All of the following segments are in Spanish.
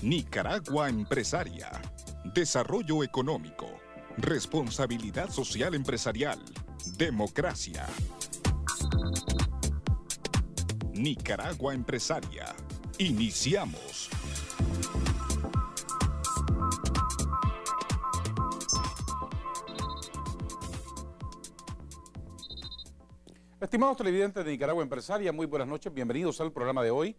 Nicaragua Empresaria. Desarrollo económico. Responsabilidad social empresarial. Democracia. Nicaragua Empresaria. Iniciamos. Estimados televidentes de Nicaragua Empresaria, muy buenas noches, bienvenidos al programa de hoy.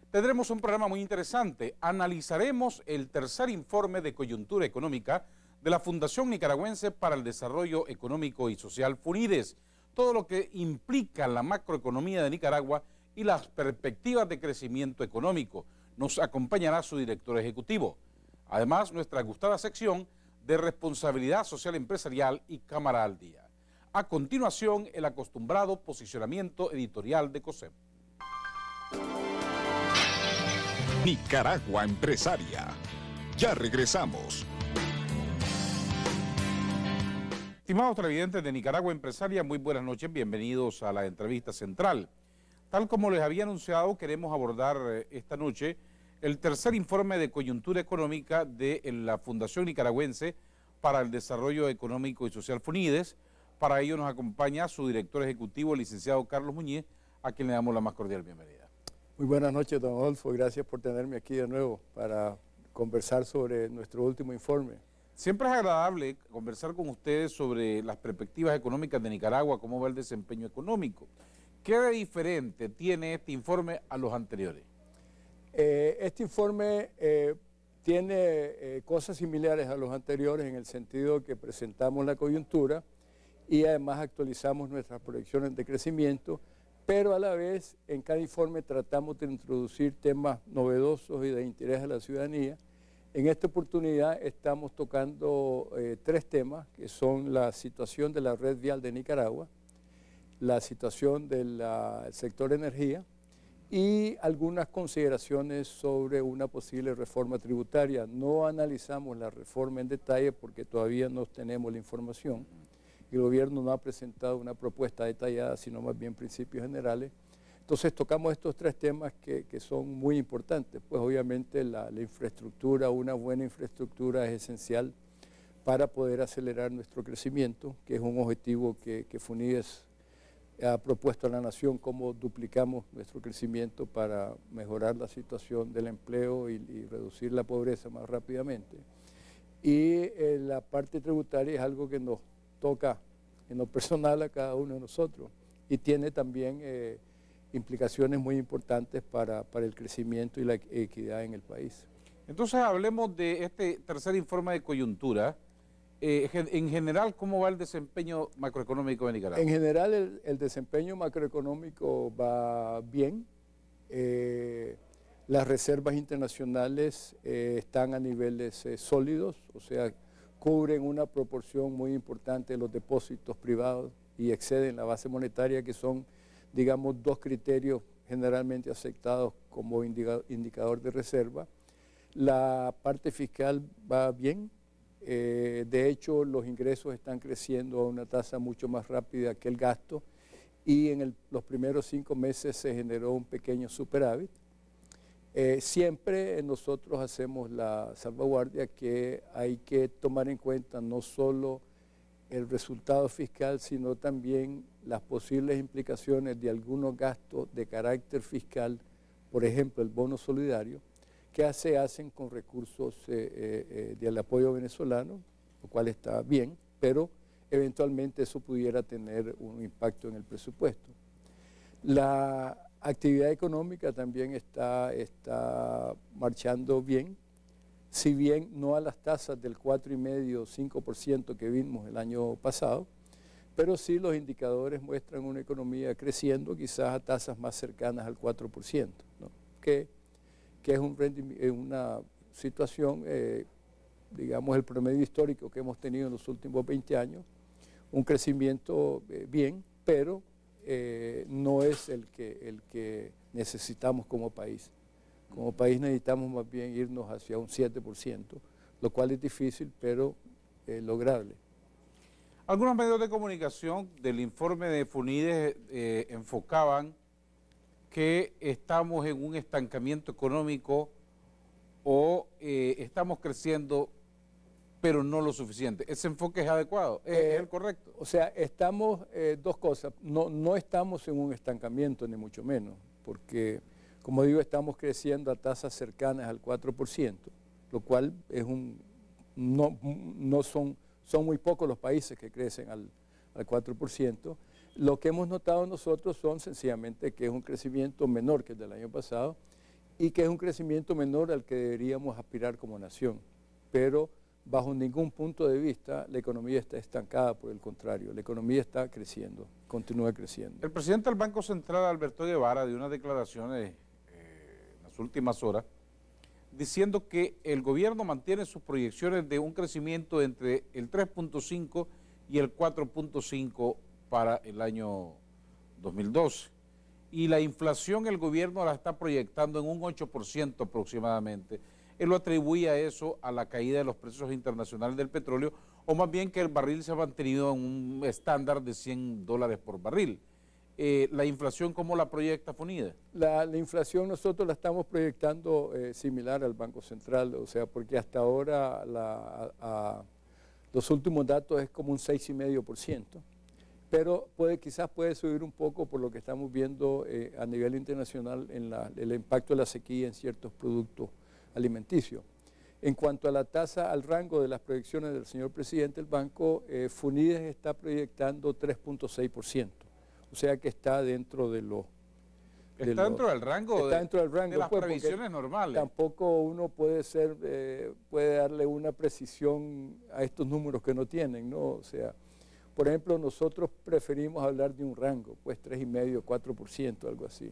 Tendremos un programa muy interesante. Analizaremos el tercer informe de coyuntura económica de la Fundación Nicaragüense para el Desarrollo Económico y Social, FUNIDES, todo lo que implica la macroeconomía de Nicaragua y las perspectivas de crecimiento económico. Nos acompañará su director ejecutivo. Además, nuestra gustada sección de responsabilidad social empresarial y Cámara al Día. A continuación, el acostumbrado posicionamiento editorial de COSEP. Nicaragua Empresaria. Ya regresamos. Estimados televidentes de Nicaragua Empresaria, muy buenas noches, bienvenidos a la entrevista central. Tal como les había anunciado, queremos abordar esta noche el tercer informe de coyuntura económica de la Fundación Nicaragüense para el Desarrollo Económico y Social, FUNIDES. Para ello nos acompaña su director ejecutivo, el licenciado Carlos Muñiz, a quien le damos la más cordial bienvenida. Muy buenas noches, don Adolfo. Gracias por tenerme aquí de nuevo para conversar sobre nuestro último informe. Siempre es agradable conversar con ustedes sobre las perspectivas económicas de Nicaragua, cómo va el desempeño económico. ¿Qué de diferente tiene este informe a los anteriores? Este informe tiene cosas similares a los anteriores en el sentido que presentamos la coyuntura y además actualizamos nuestras proyecciones de crecimiento, pero a la vez en cada informe tratamos de introducir temas novedosos y de interés a la ciudadanía. En esta oportunidad estamos tocando tres temas, que son la situación de la red vial de Nicaragua, la situación del sector energía y algunas consideraciones sobre una posible reforma tributaria. No analizamos la reforma en detalle porque todavía no tenemos la información. El gobierno no ha presentado una propuesta detallada, sino más bien principios generales. Entonces tocamos estos tres temas que son muy importantes. Pues obviamente la infraestructura, una buena infraestructura es esencial para poder acelerar nuestro crecimiento, que es un objetivo que FUNIDES ha propuesto a la nación, cómo duplicamos nuestro crecimiento para mejorar la situación del empleo y reducir la pobreza más rápidamente. Y la parte tributaria es algo que nos toca en lo personal a cada uno de nosotros y tiene también implicaciones muy importantes para el crecimiento y la equidad en el país. Entonces hablemos de este tercer informe de coyuntura. En general, ¿cómo va el desempeño macroeconómico de Nicaragua? En general el desempeño macroeconómico va bien. Las reservas internacionales están a niveles sólidos, o sea, cubren una proporción muy importante de los depósitos privados y exceden la base monetaria, que son, digamos, dos criterios generalmente aceptados como indicador de reserva. La parte fiscal va bien, de hecho los ingresos están creciendo a una tasa mucho más rápida que el gasto y en los primeros 5 meses se generó un pequeño superávit. Siempre nosotros hacemos la salvaguardia que hay que tomar en cuenta no solo el resultado fiscal, sino también las posibles implicaciones de algunos gastos de carácter fiscal, por ejemplo el bono solidario, que se hacen con recursos del apoyo venezolano, lo cual está bien, pero eventualmente eso pudiera tener un impacto en el presupuesto. La actividad económica también está marchando bien, si bien no a las tasas del 4,5-5% que vimos el año pasado, pero sí los indicadores muestran una economía creciendo quizás a tasas más cercanas al 4%, ¿no? que es una situación, digamos, el promedio histórico que hemos tenido en los últimos 20 años, un crecimiento bien, pero no es el que necesitamos como país. Como país necesitamos más bien irnos hacia un 7%, lo cual es difícil, pero lograble. Algunos medios de comunicación del informe de FUNIDES enfocaban que estamos en un estancamiento económico o estamos creciendo pero no lo suficiente? ¿Ese enfoque es adecuado? ¿Es el correcto? O sea, estamos, dos cosas, no estamos en un estancamiento ni mucho menos, porque como digo, estamos creciendo a tasas cercanas al 4%, lo cual es son muy pocos los países que crecen al 4%. Lo que hemos notado nosotros son sencillamente que es un crecimiento menor que el del año pasado y que es un crecimiento menor al que deberíamos aspirar como nación, pero bajo ningún punto de vista la economía está estancada, por el contrario, la economía está creciendo, continúa creciendo. El presidente del Banco Central, Alberto Guevara, dio unas declaraciones en las últimas horas diciendo que el gobierno mantiene sus proyecciones de un crecimiento entre el 3.5 y el 4.5 para el año 2012. Y la inflación el gobierno la está proyectando en un 8% aproximadamente. Él lo atribuye a eso, a la caída de los precios internacionales del petróleo, o más bien que el barril se ha mantenido en un estándar de $100 por barril. ¿La inflación cómo la proyecta FONIDA? La inflación nosotros la estamos proyectando similar al Banco Central, o sea, porque hasta ahora los últimos datos es como un 6,5%, pero quizás puede subir un poco por lo que estamos viendo a nivel internacional en el impacto de la sequía en ciertos productos alimenticios. En cuanto a la tasa, al rango de las proyecciones del señor presidente del banco, FONIDES está proyectando 3.6%, o sea que está dentro de los... Está dentro del rango de las previsiones normales. Tampoco uno puede darle una precisión a estos números que no tienen, ¿no? O sea, por ejemplo, nosotros preferimos hablar de un rango, pues 3,5, 4%, algo así.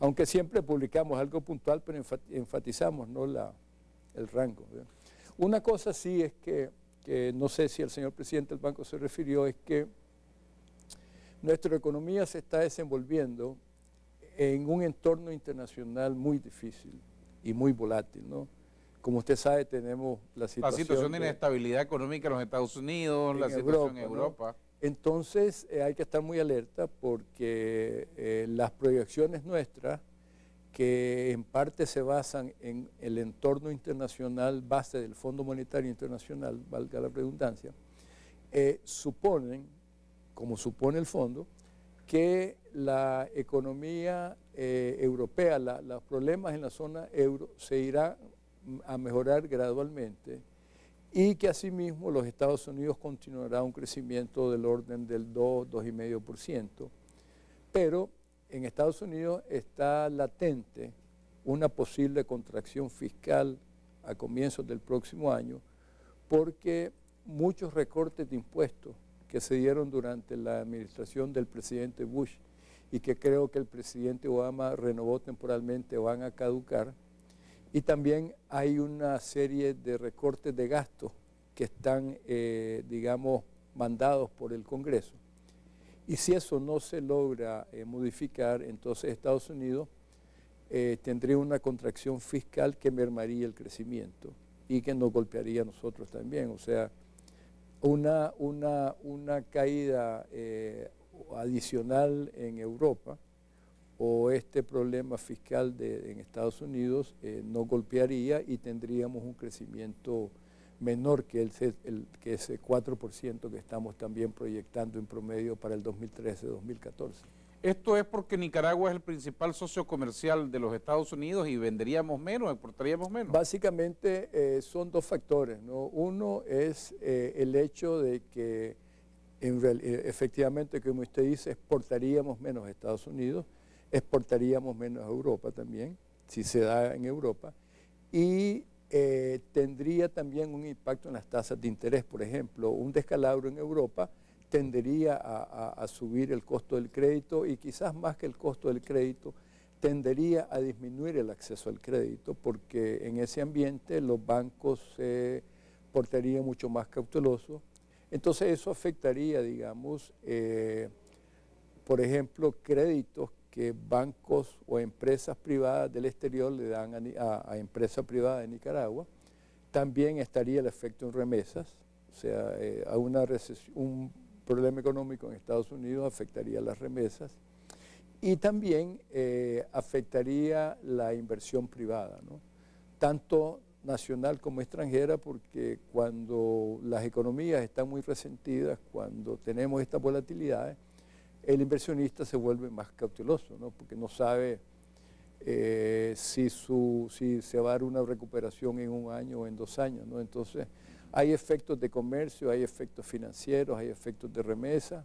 Aunque siempre publicamos algo puntual, pero enfatizamos, ¿no?, el rango, ¿verdad? Una cosa sí es que no sé si el señor presidente del banco se refirió, es que nuestra economía se está desenvolviendo en un entorno internacional muy difícil y muy volátil, ¿no? Como usted sabe, tenemos la situación de inestabilidad económica en los Estados Unidos, la situación en Europa. ¿no? Entonces hay que estar muy alerta porque las proyecciones nuestras, que en parte se basan en el entorno internacional base del Fondo Monetario Internacional, valga la redundancia, suponen, como supone el fondo, que la economía europea, los problemas en la zona euro se irán a mejorar gradualmente y que asimismo los Estados Unidos continuará un crecimiento del orden del 2,5%, pero en Estados Unidos está latente una posible contracción fiscal a comienzos del próximo año porque muchos recortes de impuestos que se dieron durante la administración del presidente Bush y que creo que el presidente Obama renovó temporalmente van a caducar. Y también hay una serie de recortes de gastos que están, digamos, mandados por el Congreso. Y si eso no se logra modificar, entonces Estados Unidos tendría una contracción fiscal que mermaría el crecimiento y que nos golpearía a nosotros también. O sea, una caída adicional en Europa o este problema fiscal en Estados Unidos nos golpearía y tendríamos un crecimiento menor que ese 4% que estamos también proyectando en promedio para el 2013-2014. ¿Esto es porque Nicaragua es el principal socio comercial de los Estados Unidos y venderíamos menos, exportaríamos menos? Básicamente son dos factores, ¿no? Uno es el hecho de que efectivamente, como usted dice, exportaríamos menos a Estados Unidos, exportaríamos menos a Europa también, si se da en Europa, y tendría también un impacto en las tasas de interés. Por ejemplo, un descalabro en Europa tendería a subir el costo del crédito y quizás más que el costo del crédito, tendería a disminuir el acceso al crédito porque en ese ambiente los bancos se portarían mucho más cautelosos. Entonces eso afectaría, digamos, por ejemplo, créditos que bancos o empresas privadas del exterior le dan a empresas privadas de Nicaragua. También estaría el efecto en remesas, o sea, a un problema económico en Estados Unidos afectaría las remesas y también afectaría la inversión privada, ¿no? tanto nacional como extranjera, porque cuando las economías están muy resentidas, cuando tenemos estas volatilidades, el inversionista se vuelve más cauteloso, ¿no? Porque no sabe si se va a dar una recuperación en un año o en 2 años, ¿no? Entonces, hay efectos de comercio, hay efectos financieros, hay efectos de remesa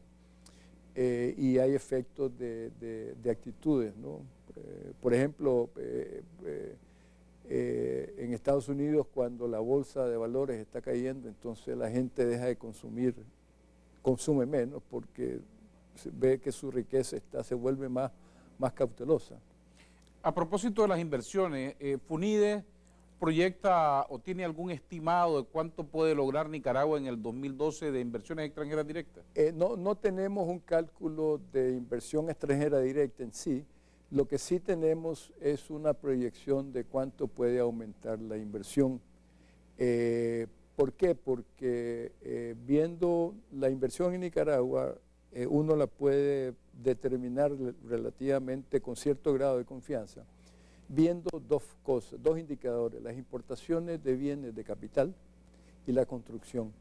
y hay efectos de actitudes, ¿no? Por ejemplo, en Estados Unidos, cuando la bolsa de valores está cayendo, entonces la gente deja de consumir, consume menos porque ve que su riqueza se vuelve más cautelosa. A propósito de las inversiones, FUNIDE proyecta o tiene algún estimado de cuánto puede lograr Nicaragua en el 2012 de inversiones extranjeras directas. No tenemos un cálculo de inversión extranjera directa en sí. Lo que sí tenemos es una proyección de cuánto puede aumentar la inversión. ¿Por qué? Porque viendo la inversión en Nicaragua, uno la puede determinar relativamente con cierto grado de confianza, viendo 2 cosas, 2 indicadores: las importaciones de bienes de capital y la construcción.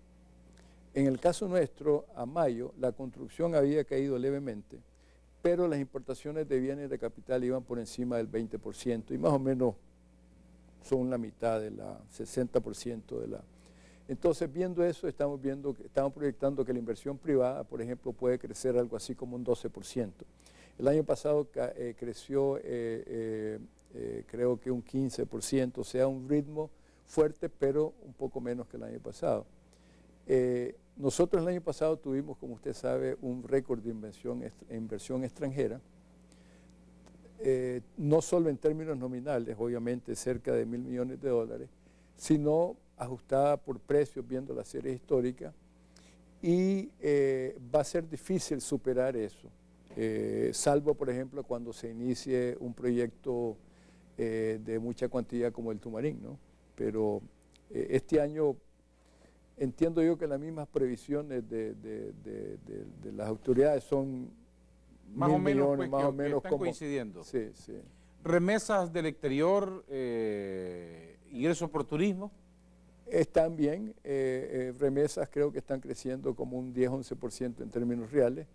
En el caso nuestro, a mayo, la construcción había caído levemente, pero las importaciones de bienes de capital iban por encima del 20% y más o menos son la mitad de la 60% de la... Entonces, viendo eso, estamos proyectando que la inversión privada, por ejemplo, puede crecer algo así como un 12%. El año pasado creció, creo que un 15%, o sea, un ritmo fuerte, pero un poco menos que el año pasado. Nosotros el año pasado tuvimos, como usted sabe, un récord de inversión extranjera, no solo en términos nominales, obviamente cerca de $1.000 millones, sino ajustada por precios, viendo la serie histórica, y va a ser difícil superar eso, salvo, por ejemplo, cuando se inicie un proyecto de mucha cuantía como el Tumarín, ¿no? Pero este año entiendo yo que las mismas previsiones de las autoridades son más o menos, millones, pues, más o menos están como coincidiendo. Sí, sí. Remesas del exterior, ingresos por turismo. Están bien, remesas creo que están creciendo como un 10-11% en términos reales.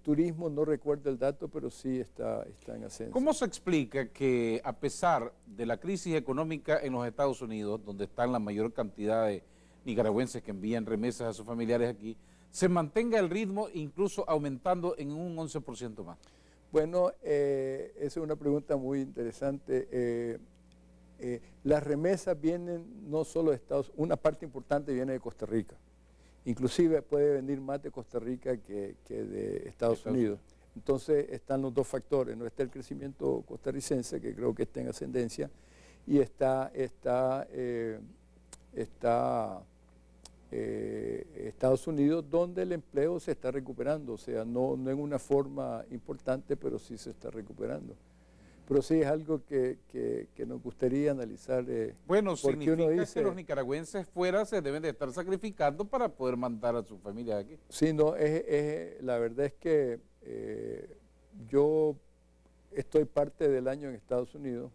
Turismo, no recuerdo el dato, pero sí está en ascenso. ¿Cómo se explica que a pesar de la crisis económica en los Estados Unidos, donde están la mayor cantidad de nicaragüenses que envían remesas a sus familiares aquí, se mantenga el ritmo, incluso aumentando en un 11% más? Bueno, esa es una pregunta muy interesante. Las remesas vienen no solo de Estados Unidos, una parte importante viene de Costa Rica. Inclusive puede venir más de Costa Rica que de Estados Unidos. Entonces están los 2 factores, ¿no? Está el crecimiento costarricense, que creo que está en ascendencia, y está Estados Unidos, donde el empleo se está recuperando, o sea, no en una forma importante, pero sí se está recuperando. Pero sí es algo que nos gustaría analizar. Bueno, significa que los nicaragüenses fuera se deben de estar sacrificando para poder mandar a sus familias aquí. Sí, no, la verdad es que yo estoy parte del año en Estados Unidos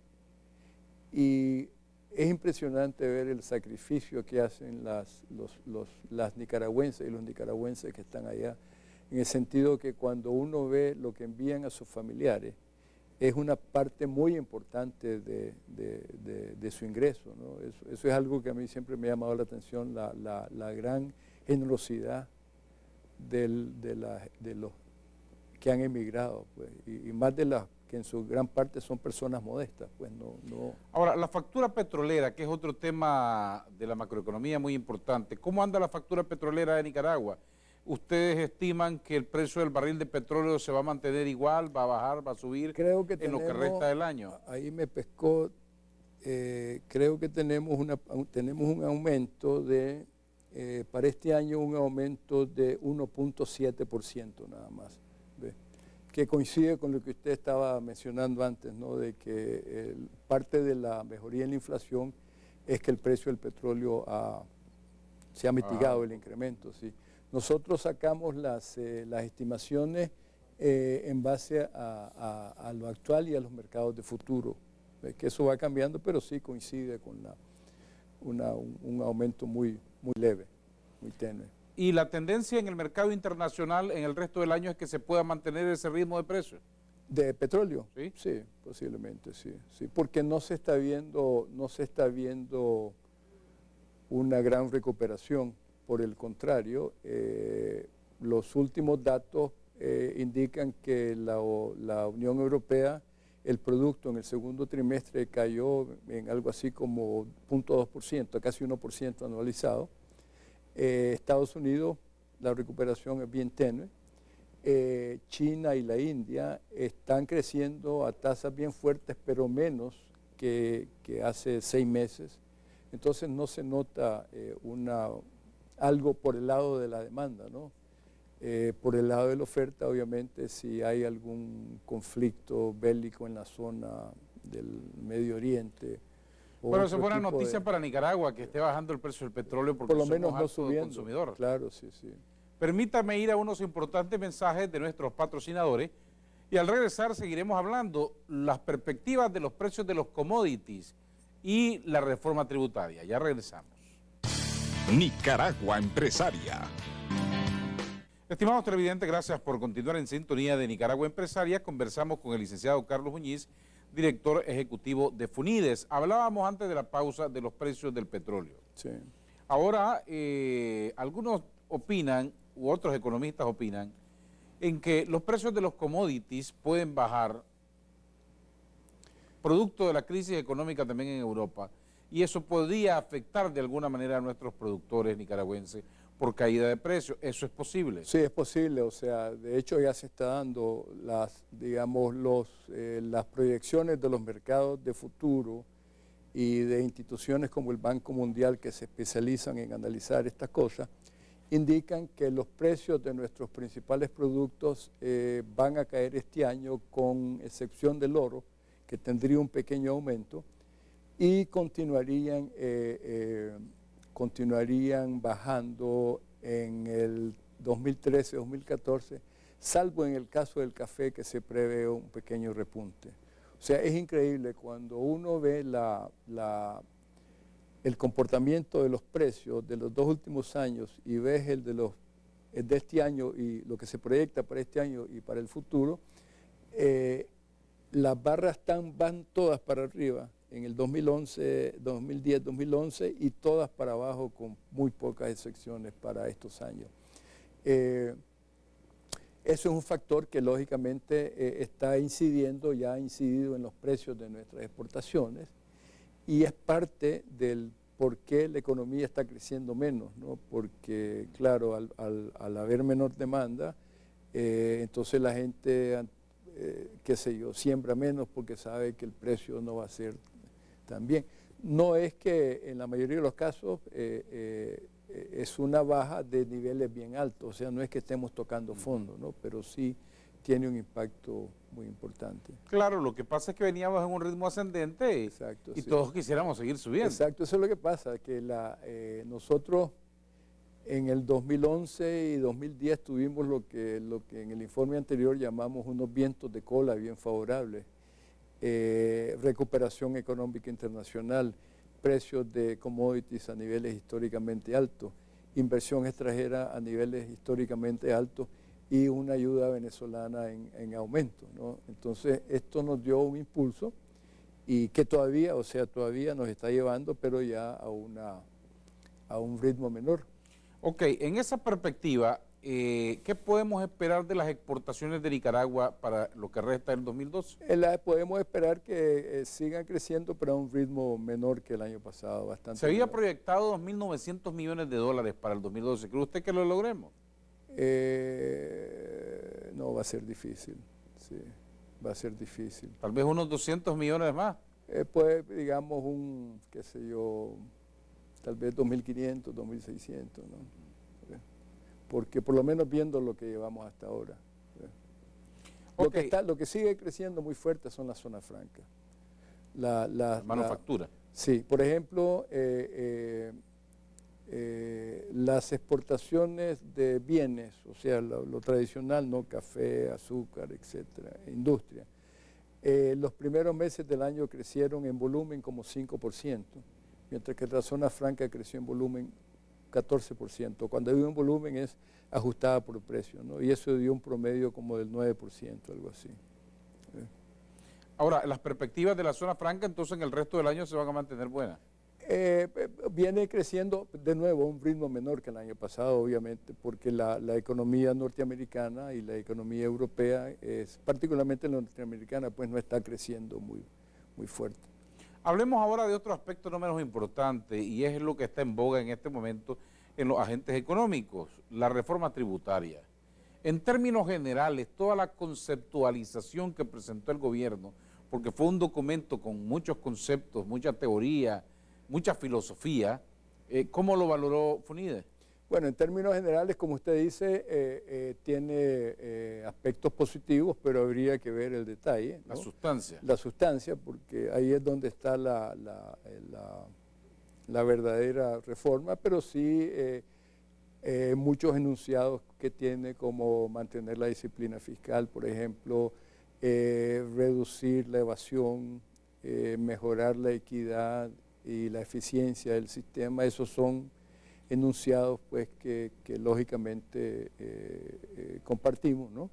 y es impresionante ver el sacrificio que hacen las nicaragüenses y los nicaragüenses que están allá, en el sentido que cuando uno ve lo que envían a sus familiares, es una parte muy importante de su ingreso, ¿no? Eso es algo que a mí siempre me ha llamado la atención, la gran generosidad de los que han emigrado, pues, y más de las que en su gran parte son personas modestas, pues no. Ahora, la factura petrolera, que es otro tema de la macroeconomía muy importante. ¿Cómo anda la factura petrolera de Nicaragua? ¿Ustedes estiman que el precio del barril de petróleo se va a mantener igual, va a bajar, va a subir? Creo que en lo que resta del año? Ahí me pescó, creo que tenemos un aumento para este año, un aumento de 1.7% nada más, ¿ve? Que coincide con lo que usted estaba mencionando antes, ¿no? De que parte de la mejoría en la inflación es que el precio del petróleo se ha mitigado el incremento, ¿sí? Nosotros sacamos las estimaciones en base a lo actual y a los mercados de futuro. Es que eso va cambiando, pero sí coincide con un aumento muy leve, muy tenue. ¿Y la tendencia en el mercado internacional en el resto del año es que se pueda mantener ese ritmo de precios? ¿De petróleo? Sí. Sí, posiblemente, sí. Porque no se está viendo una gran recuperación. Por el contrario, los últimos datos indican que la Unión Europea, el producto en el segundo trimestre cayó en algo así como 0.2%, casi 1% anualizado. Estados Unidos, la recuperación es bien tenue. China y la India están creciendo a tasas bien fuertes, pero menos que hace 6 meses. Entonces no se nota algo por el lado de la demanda, ¿no? Por el lado de la oferta, obviamente, si hay algún conflicto bélico en la zona del Medio Oriente. Bueno, eso es buena noticia para Nicaragua, que esté bajando el precio del petróleo porque por lo menos somos no subiendo. consumidor. Claro, sí, sí. Permítame ir a unos importantes mensajes de nuestros patrocinadores y al regresar seguiremos hablando las perspectivas de los precios de los commodities y la reforma tributaria. Ya regresamos. Nicaragua Empresaria. Estimados televidentes, gracias por continuar en sintonía de Nicaragua Empresaria. Conversamos con el licenciado Carlos Muñiz, director ejecutivo de FUNIDES. Hablábamos antes de la pausa de los precios del petróleo. Sí. Ahora, algunos opinan, u otros economistas opinan, en que los precios de los commodities pueden bajar, producto de la crisis económica también en Europa, y eso podría afectar de alguna manera a nuestros productores nicaragüenses por caída de precios. ¿Eso es posible? Sí, es posible. O sea, de hecho ya se está dando las proyecciones de los mercados de futuro y de instituciones como el Banco Mundial que se especializan en analizar estas cosas, indican que los precios de nuestros principales productos van a caer este año, con excepción del oro, que tendría un pequeño aumento, y continuarían bajando en el 2013-2014, salvo en el caso del café, que se prevé un pequeño repunte. O sea, es increíble cuando uno ve el comportamiento de los precios de los 2 últimos años y ves el de este año y lo que se proyecta para este año y para el futuro. Las barras van todas para arriba en el 2011, 2010, 2011 y todas para abajo, con muy pocas excepciones para estos años. Eso es un factor que lógicamente está incidiendo, ya ha incidido en los precios de nuestras exportaciones, y es parte del por qué la economía está creciendo menos, ¿no? Porque, claro, al haber menor demanda, entonces la gente, qué sé yo, siembra menos porque sabe que el precio no va a ser tan bien. No es que en la mayoría de los casos es una baja de niveles bien altos, o sea, no es que estemos tocando fondo, ¿no? Pero sí tiene un impacto muy importante. Claro, lo que pasa es que veníamos en un ritmo ascendente. Exacto, y sí, todos quisiéramos seguir subiendo. Exacto, eso es lo que pasa, que nosotros en el 2011 y 2010 tuvimos lo que en el informe anterior llamamos unos vientos de cola bien favorables. Recuperación económica internacional, precios de commodities a niveles históricamente altos, inversión extranjera a niveles históricamente altos y una ayuda venezolana en aumento, ¿no? Entonces esto nos dio un impulso y que todavía nos está llevando, pero ya a un ritmo menor. Ok, en esa perspectiva, ¿qué podemos esperar de las exportaciones de Nicaragua para lo que resta del 2012? Podemos esperar que sigan creciendo, pero a un ritmo menor que el año pasado, bastante. Se había menor. proyectado $2.900 millones para el 2012. ¿Cree usted que lo logremos? No, va a ser difícil, sí, va a ser difícil. Tal vez unos 200 millones más. Pues digamos qué sé yo, tal vez 2.500, 2.600, ¿no? Porque por lo menos viendo lo que llevamos hasta ahora. Okay. Lo que sigue creciendo muy fuerte son las zonas francas. La manufactura. Sí, por ejemplo, las exportaciones de bienes, o sea, lo tradicional, ¿no? Café, azúcar, etcétera, industria, Los primeros meses del año crecieron en volumen como 5%, mientras que la zona franca creció en volumen 14%. Cuando digo en volumen es ajustada por precio, ¿no? Y eso dio un promedio como del 9%, algo así. Ahora, las perspectivas de la zona franca, entonces en el resto del año se van a mantener buenas. Viene creciendo de nuevo a un ritmo menor que el año pasado, obviamente, porque la economía norteamericana y la economía europea, particularmente la norteamericana, pues no está creciendo muy fuerte. Hablemos ahora de otro aspecto no menos importante, y es lo que está en boga en este momento en los agentes económicos, la reforma tributaria. En términos generales, toda la conceptualización que presentó el gobierno, porque fue un documento con muchos conceptos, mucha teoría, mucha filosofía, ¿cómo lo valoró FUNIDE? Bueno, en términos generales, como usted dice, tiene aspectos positivos, pero habría que ver el detalle, ¿no? La sustancia. La sustancia, porque ahí es donde está la verdadera reforma, pero sí muchos enunciados que tiene, como mantener la disciplina fiscal, por ejemplo, reducir la evasión, mejorar la equidad y la eficiencia del sistema. Esos son enunciados pues que lógicamente compartimos, ¿no?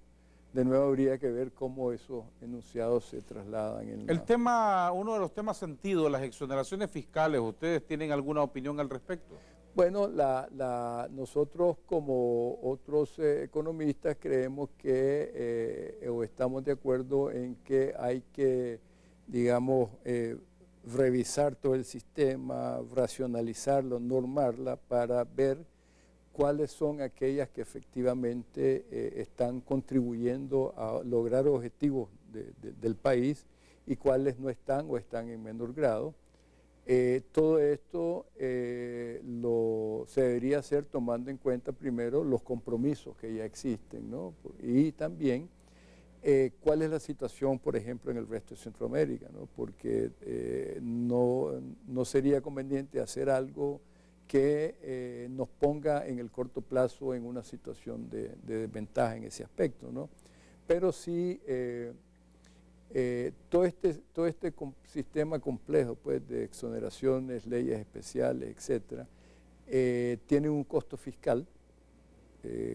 De nuevo habría que ver cómo esos enunciados se trasladan en el tema, uno de los temas sentidos, las exoneraciones fiscales, ¿ustedes tienen alguna opinión al respecto? Bueno, nosotros como otros economistas creemos que, o estamos de acuerdo en que hay que, digamos, revisar todo el sistema, racionalizarlo, normarla para ver cuáles son aquellas que efectivamente están contribuyendo a lograr objetivos del país y cuáles no están o están en menor grado. Todo esto se debería hacer tomando en cuenta primero los compromisos que ya existen, ¿no? Y también cuál es la situación, por ejemplo, en el resto de Centroamérica, ¿no? Porque no sería conveniente hacer algo que nos ponga en el corto plazo en una situación de desventaja en ese aspecto, ¿no? Pero sí, todo este sistema complejo pues, de exoneraciones, leyes especiales, etcétera, tiene un costo fiscal.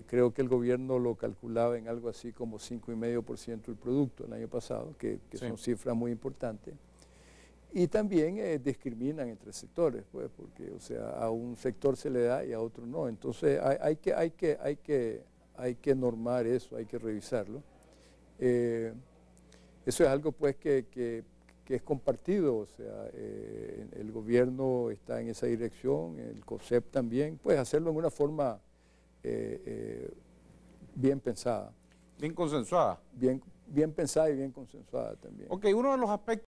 Creo que el gobierno lo calculaba en algo así como 5,5% del producto el año pasado, que sí, son cifras muy importantes. Y también discriminan entre sectores, pues, porque o sea, a un sector se le da y a otro no. Entonces hay que normar eso, hay que revisarlo. Eso es algo pues que es compartido, o sea, el gobierno está en esa dirección, el COSEP también, pues hacerlo en una forma bien pensada. Bien consensuada. Bien pensada y bien consensuada también. Ok, uno de los aspectos